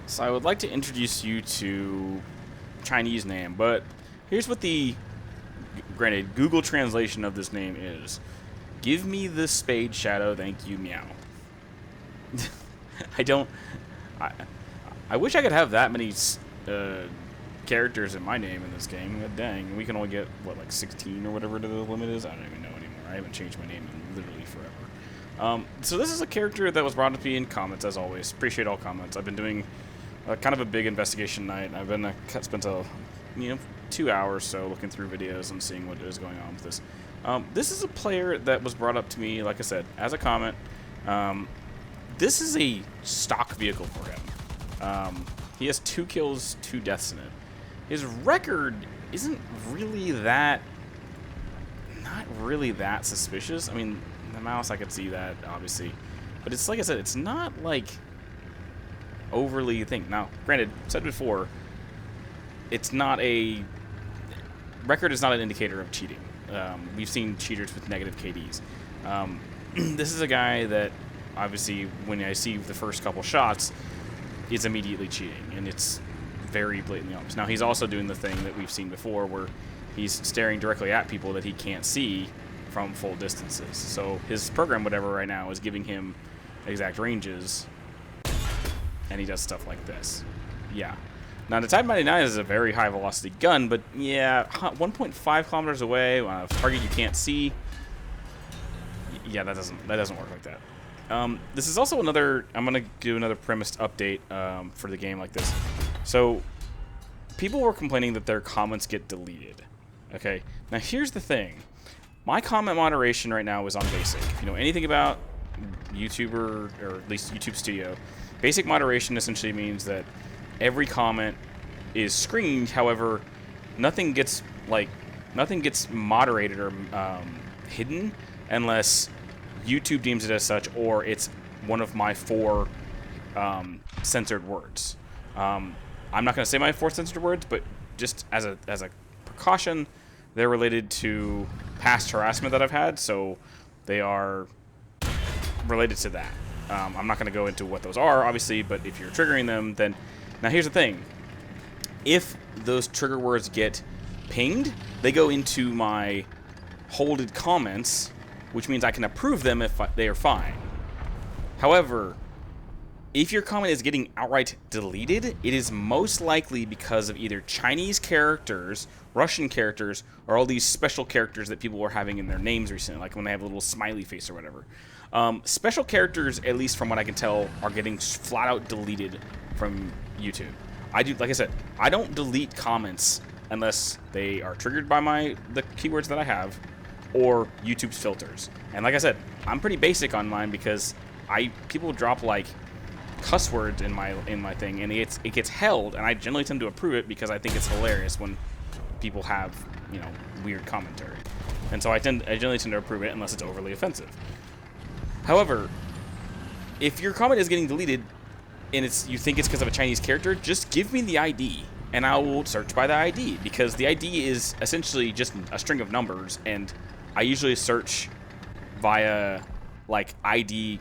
So I would like to introduce you to Chinese name, but here's what the granted Google translation of this name is. Give me the spade shadow, thank you, meow. I don't. I, I wish I could have that many characters in my name in this game. God dang, we can only get what, like 16 or whatever the limit is. I don't even know anymore. I haven't changed my name in literally forever. So this is a character that was brought up to me in comments, as always. Appreciate all comments. I've been doing kind of a big investigation night. I've been spent 2 hours so looking through videos and seeing what is going on with this. This is a player that was brought up to me, like I said, as a comment. This is a stock vehicle for him. He has 2 kills, 2 deaths in it. His record isn't really that, not really that suspicious. I mean, the mouse, I could see that, obviously. But it's, like I said, it's not, like, overly thing. Now, granted, said before, it's not a, record is not an indicator of cheating. We've seen cheaters with negative KDs. This is a guy that, obviously, when I see the first couple shots, is immediately cheating, and it's very blatantly obvious. Now, he's also doing the thing that we've seen before, where he's staring directly at people that he can't see from full distances. So his program, whatever, right now is giving him exact ranges, and he does stuff like this. Yeah. Now, the Type 99 is a very high-velocity gun, but yeah, 1.5 kilometers away on a target you can't see. Yeah, that doesn't work like that. This is also another. I'm gonna do another premised update for the game like this. So, people were complaining that their comments get deleted. Okay. Now, here's the thing. My comment moderation right now is on basic. If you know anything about YouTuber, or at least YouTube Studio, basic moderation essentially means that every comment is screened. However, nothing gets moderated or hidden unless YouTube deems it as such, or it's one of my 4 censored words. I'm not going to say my 4 censored words, but just as a precaution, they're related to past harassment that I've had, so they are related to that. I'm not going to go into what those are, obviously, but if you're triggering them, then... Now, here's the thing. If those trigger words get pinged, they go into my holded comments, which means I can approve them if they are fine. However, if your comment is getting outright deleted, it is most likely because of either Chinese characters, Russian characters, or all these special characters that people were having in their names recently, like when they have a little smiley face or whatever. Special characters, at least from what I can tell, are getting flat out deleted from YouTube. Like I said, I don't delete comments unless they are triggered by the keywords that I have, or YouTube's filters. And like I said, I'm pretty basic on mine because people drop like cuss words in my thing, and it gets held, and I generally tend to approve it because I think it's hilarious when people have, weird commentary. And so I generally tend to approve it unless it's overly offensive. However, if your comment is getting deleted and you think it's because of a Chinese character, just give me the ID and I will search by the ID, because the ID is essentially just a string of numbers, and I usually search via like ID :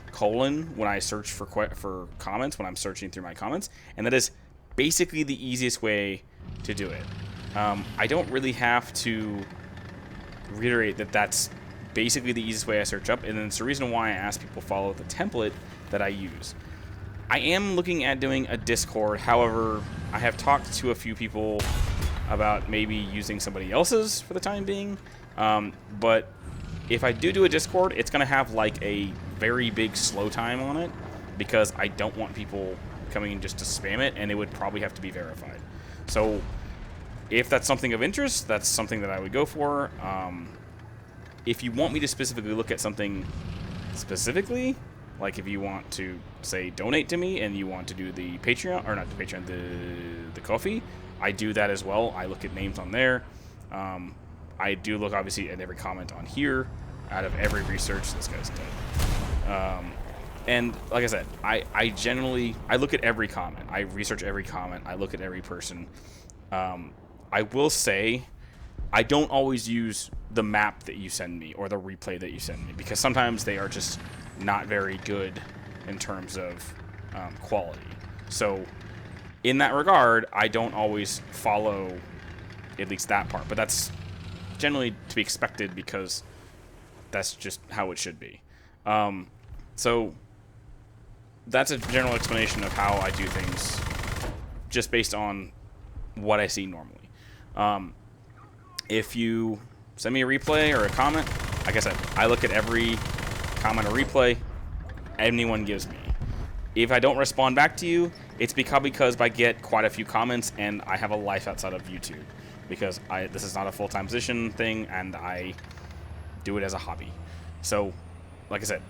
when I search for comments, when I'm searching through my comments, and that is basically the easiest way to do it. I don't really have to reiterate that that's basically the easiest way I search up, and it's the reason why I ask people follow the template that I use. I am looking at doing a Discord. However, I have talked to a few people about maybe using somebody else's for the time being, but if I do a Discord, it's going to have like a very big slow time on it, because I don't want people coming in just to spam it, and it would probably have to be verified. So if that's something of interest, that's something that I would go for. If you want me to specifically look at something specifically, like if you want to, say, donate to me and you want to do the Patreon, or not the Patreon, the Ko-fi, I do that as well. I look at names on there. I do look, obviously, at every comment on here. Out of every research, this guy's dead. And like I said, I look at every comment. I research every comment. I look at every person. I will say, I don't always use the map that you send me or the replay that you send me, because sometimes they are just not very good in terms of quality. So in that regard, I don't always follow at least that part. But that's generally to be expected because that's just how it should be. So that's a general explanation of how I do things just based on what I see normally. If you send me a replay or a comment, like I said, I look at every comment or replay anyone gives me. If I don't respond back to you, it's because I get quite a few comments and I have a life outside of YouTube. Because this is not a full-time position thing and I do it as a hobby. So, like I said,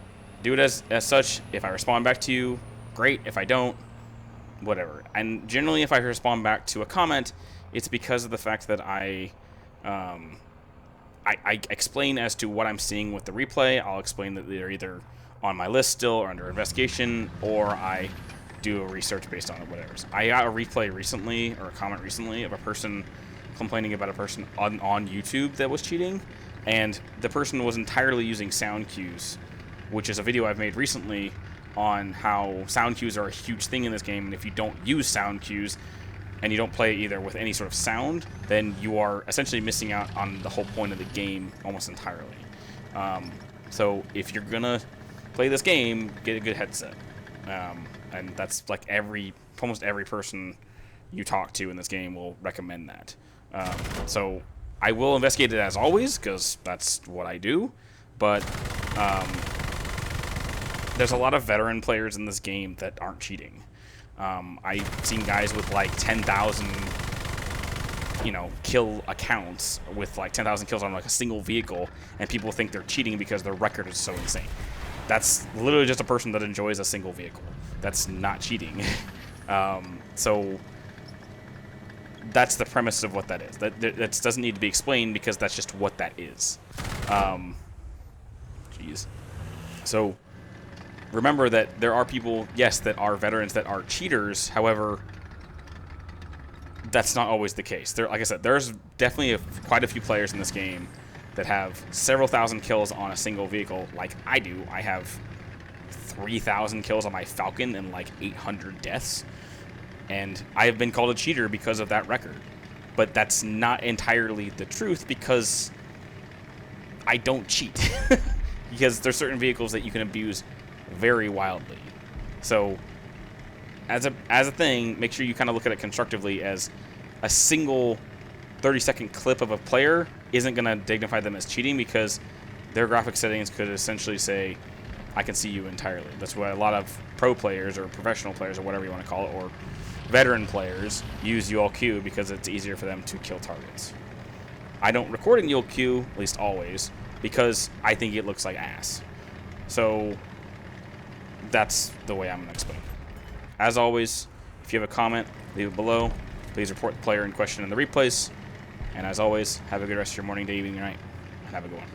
do it as such. If I respond back to you, great. If I don't, whatever. And generally, if I respond back to a comment, it's because of the fact that I explain as to what I'm seeing with the replay. I'll explain that they're either on my list still or under investigation, or I do a research based on it, whatever. I got a replay recently, or a comment recently, of a person complaining about a person on YouTube that was cheating, and the person was entirely using sound cues, which is a video I've made recently on how sound cues are a huge thing in this game, and if you don't use sound cues and you don't play either with any sort of sound, then you are essentially missing out on the whole point of the game almost entirely. So if you're gonna play this game, get a good headset, and that's like almost every person you talk to in this game will recommend that. So I will investigate it as always, because that's what I do, but there's a lot of veteran players in this game that aren't cheating. I've seen guys with like 10,000, kill accounts with like 10,000 kills on like a single vehicle, and people think they're cheating because their record is so insane. That's literally just a person that enjoys a single vehicle. That's not cheating. So that's the premise of what that is. That doesn't need to be explained because that's just what that is. Jeez. So remember that there are people, yes, that are veterans that are cheaters. However, that's not always the case. Like I said, there's definitely quite a few players in this game that have several thousand kills on a single vehicle, like I do. I have 3,000 kills on my Falcon and like 800 deaths. And I have been called a cheater because of that record. But that's not entirely the truth, because I don't cheat. Because there's certain vehicles that you can abuse very wildly. So as a thing, make sure you kind of look at it constructively, as a single 30-second clip of a player isn't going to dignify them as cheating, because their graphic settings could essentially say, I can see you entirely. That's why a lot of pro players or professional players, or whatever you want to call it, or veteran players use ULQ, because it's easier for them to kill targets. I don't record in ULQ, at least always, because I think it looks like ass. So that's the way I'm going to explain it. As always, if you have a comment, leave it below. Please report the player in question in the replays. And as always, have a good rest of your morning, day, evening, or night. Have a good one.